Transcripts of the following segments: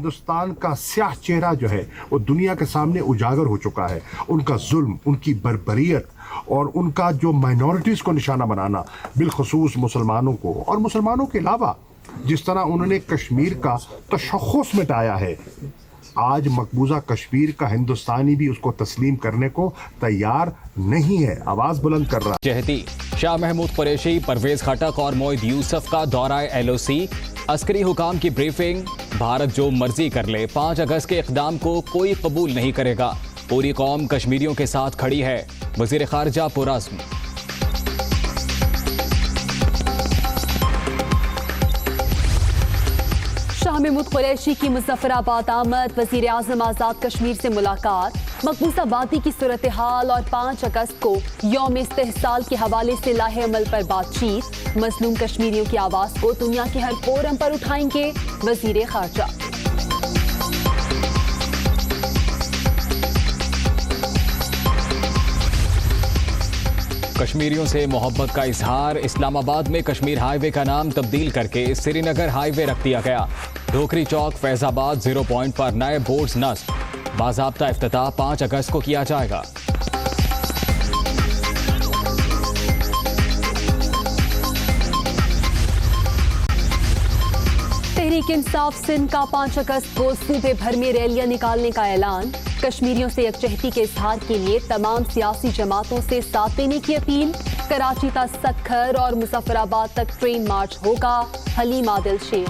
ہندوستان کا سیاہ چہرہ جو ہے وہ دنیا کے سامنے اجاگر ہو چکا ہے. ان کا ظلم، ان کی بربریت اور ان کا جو مائنورٹیز کو نشانہ بنانا، بالخصوص مسلمانوں کو، اور مسلمانوں کے علاوہ جس طرح انہوں نے کشمیر کا تشخص مٹایا ہے، آج مقبوضہ کشمیر کا ہندوستانی بھی اس کو تسلیم کرنے کو تیار نہیں ہے. آواز بلند کر رہا ہے. جہتی شاہ محمود قریشی، پرویز خٹک اور موعد یوسف کا دورہ LOC. عسکری حکام کی بریفنگ. بھارت جو مرضی کر لے، 5 اگست کے اقدام کو کوئی قبول نہیں کرے گا. پوری قوم کشمیریوں کے ساتھ کھڑی ہے. وزیر خارجہ پرعزم. شاہ محمود قریشی کی مظفر آباد آمد. وزیر اعظم آزاد کشمیر سے ملاقات. مقبوضہ وادی کی صورتحال اور 5 اگست کو یوم استحصال کے حوالے سے لاہ عمل پر بات چیت. مظلوم کشمیریوں کی آواز کو دنیا کے ہر فورم پر اٹھائیں گے وزیر خارجہ. کشمیریوں سے محبت کا اظہار. اسلام آباد میں کشمیر ہائی وے کا نام تبدیل کر کے سری نگر ہائی وے رکھ دیا گیا. ڈھوکری چوک فیض آباد 0 پوائنٹ پر نئے بورڈز نصب. باضابطہ افتتاح 5 اگست کو کیا جائے گا. تحریک انصاف سندھ کا 5 اگست کو صوبے بھر میں ریلیاں نکالنے کا اعلان. کشمیریوں سے یکجہتی کے اظہار کے لیے تمام سیاسی جماعتوں سے ساتھ دینے کی اپیل. کراچی تا سکھر اور مظفر آباد تک ٹرین مارچ ہوگا. حلیم عادل شیخ.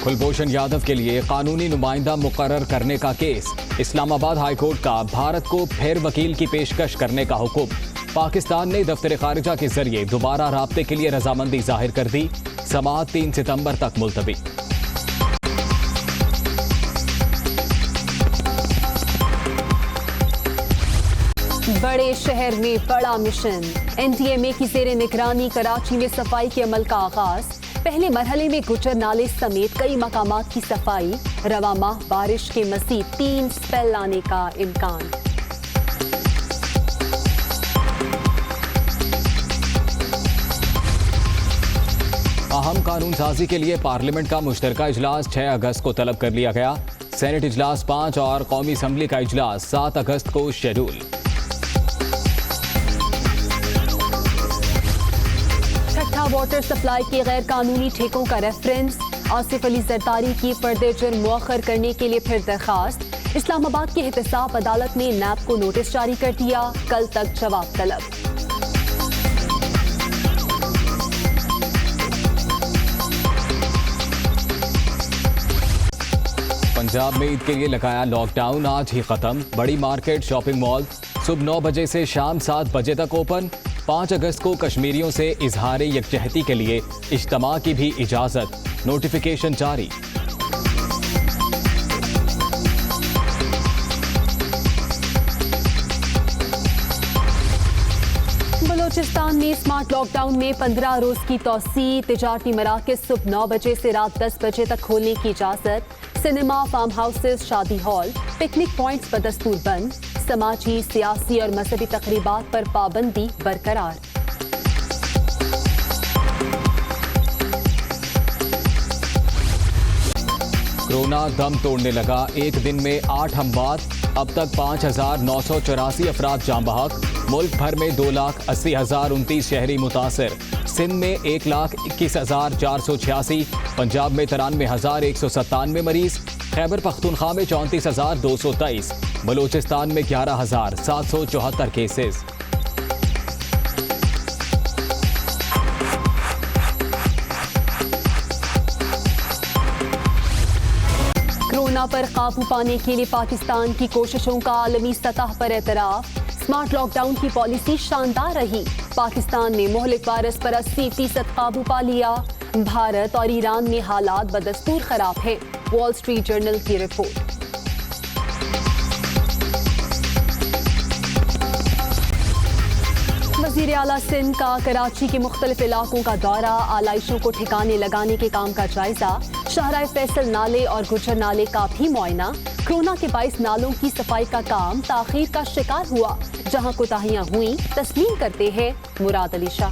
کلبھوشن یادو کے لیے قانونی نمائندہ مقرر کرنے کا کیس. اسلام آباد ہائی کورٹ کا بھارت کو پھر وکیل کی پیشکش کرنے کا حکم. پاکستان نے دفتر خارجہ کے ذریعے دوبارہ رابطے کے لیے رضامندی ظاہر کر دی. سماعت 3 ستمبر تک ملتوی. بڑے شہر میں بڑا مشن. NDMA کی زیر نگرانی کراچی میں صفائی کے عمل کا آغاز. پہلے مرحلے میں گجر نالے سمیت کئی مقامات کی صفائی. رواں ماہ بارش کے مزید 3 سپیل آنے کا امکان. اہم قانون سازی کے لیے پارلیمنٹ کا مشترکہ اجلاس 6 اگست کو طلب کر لیا گیا. سینٹ اجلاس 5 اور قومی اسمبلی کا اجلاس 7 اگست کو شیڈول. ٹھٹھا واٹر سپلائی کے غیر قانونی ٹھیکوں کا ریفرنس. آصف علی زرداری کی فرد جرم مؤخر کرنے کے لیے پھر درخواست. اسلام آباد کی احتساب عدالت نے نیب کو نوٹس جاری کر دیا. کل تک جواب طلب. پنجاب میں عید کے لیے لگایا لاک ڈاؤن آج ہی ختم. بڑی مارکیٹ، شاپنگ مال صبح 9 بجے سے شام 7 بجے تک اوپن. 5 اگست کو کشمیریوں سے اظہار یکجہتی کے لیے اجتماع کی بھی اجازت. نوٹیفیکیشن جاری. بلوچستان میں اسمارٹ لاک ڈاؤن میں 15 روز کی توسیع. تجارتی مراکز صبح 9 بجے سے رات 10 بجے تک کھولنے کی اجازت. سنیما، فارم ہاؤسز، شادی ہال، پکنک پوائنٹس بدستور بند. سماجی، سیاسی اور مذہبی تقریبات پر پابندی برقرار. کورونا دم توڑنے لگا. ایک دن میں 8 اموات. اب تک 5,984 افراد جاں بحق. ملک بھر میں 2,80,029 شہری متاثر. سندھ میں 1,21,486. پنجاب میں 93,197 مریض. خیبر پختونخوا میں 34,223. بلوچستان میں 11,774 کیسز. کورونا پر قابو پانے کے لیے پاکستان کی کوششوں کا عالمی سطح پر اعتراف. اسمارٹ لاک ڈاؤن کی پالیسی شاندار رہی. پاکستان نے مہلک وائرس پر 80% قابو پا لیا. بھارت اور ایران میں حالات بدستور خراب ہیں. وال اسٹریٹ جرنل کی رپورٹ. وزیر اعلیٰ سندھ کا کراچی کے مختلف علاقوں کا دورہ. آلائشوں کو ٹھکانے لگانے کے کام کا جائزہ. شاہراہ فیصل نالے اور گجر نالے کا بھی معائنہ. کورونا کے باعث نالوں کی صفائی کا کام تاخیر کا شکار ہوا. جہاں کوتاہیاں ہوئیں تسلیم کرتے ہیں مراد علی شاہ.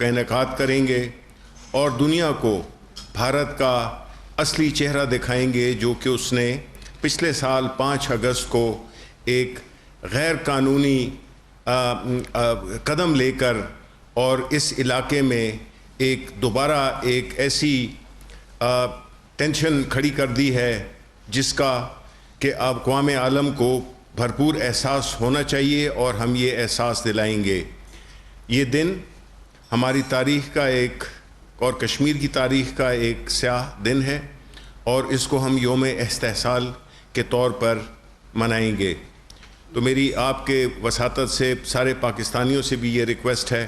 کا انعقاد کریں گے اور دنیا کو بھارت کا اصلی چہرہ دکھائیں گے جو کہ اس نے پچھلے سال 5 اگست کو ایک غیر قانونی قدم لے کر اور اس علاقے میں دوبارہ ایک ایسی ٹینشن کھڑی کر دی ہے جس کا کہ اقوام عالم کو بھرپور احساس ہونا چاہیے اور ہم یہ احساس دلائیں گے۔ یہ دن ہماری تاریخ کا اور کشمیر کی تاریخ کا ایک سیاہ دن ہے اور اس کو ہم یوم استحصال کے طور پر منائیں گے۔ تو میری آپ کے وساطت سے سارے پاکستانیوں سے بھی یہ ریکویسٹ ہے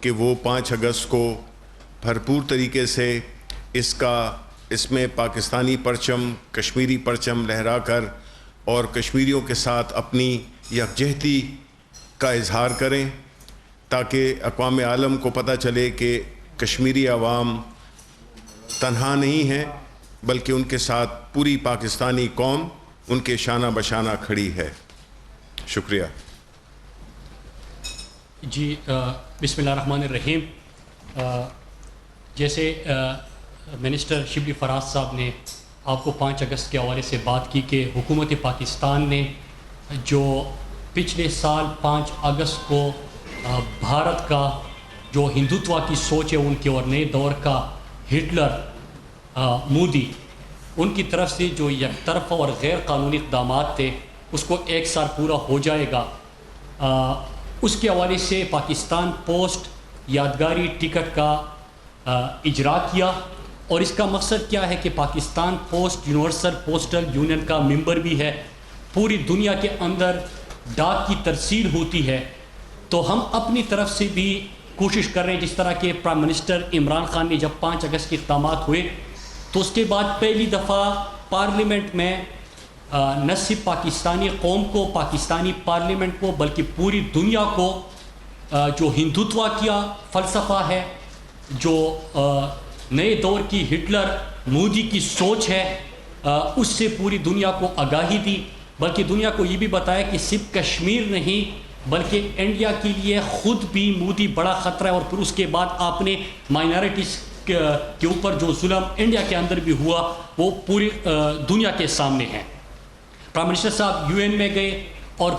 کہ وہ 5 اگست کو بھرپور طریقے سے اس میں پاکستانی پرچم، کشمیری پرچم لہرا کر اور کشمیریوں کے ساتھ اپنی یکجہتی کا اظہار کریں تاکہ اقوام عالم کو پتہ چلے کہ کشمیری عوام تنہا نہیں ہیں بلکہ ان کے ساتھ پوری پاکستانی قوم ان کے شانہ بشانہ کھڑی ہے۔ شکریہ۔ جی بسم اللہ الرحمن الرحیم۔ جیسے منسٹر شبلی فراز صاحب نے آپ کو 5 اگست کے حوالے سے بات کی کہ حکومت پاکستان نے جو پچھلے سال 5 اگست کو بھارت کا جو ہندوتوا کی سوچ ہے ان کے اور نئے دور کا ہٹلر مودی ان کی طرف سے جو یک طرفہ اور غیر قانونی اقدامات تھے اس کو 1 سال پورا ہو جائے گا، اس کے حوالے سے پاکستان پوسٹ یادگاری ٹکٹ کا اجرا کیا اور اس کا مقصد کیا ہے کہ Pakistan post universal postal union کا ممبر بھی ہے، پوری دنیا کے اندر ڈاک کی ترسیل ہوتی ہے، تو ہم اپنی طرف سے بھی کوشش کر رہے ہیں۔ جس طرح کہ پرائم منسٹر عمران خان نے جب 5 اگست کے اقدامات ہوئے تو اس کے بعد پہلی دفعہ پارلیمنٹ میں نہ صرف پاکستانی قوم کو، پاکستانی پارلیمنٹ کو، بلکہ پوری دنیا کو جو ہندوتوا کیا فلسفہ ہے، جو نئے دور کی ہٹلر مودی کی سوچ ہے، اس سے پوری دنیا کو آگاہی دی، بلکہ دنیا کو یہ بھی بتایا کہ صرف کشمیر نہیں بلکہ انڈیا کے لیے خود بھی مودی بڑا خطرہ ہے، اور پھر اس کے بعد آپ نے مائنارٹیز کے اوپر جو ظلم انڈیا کے اندر بھی ہوا وہ پوری دنیا کے سامنے ہے۔ پرائم منسٹر صاحب UN میں گئے اور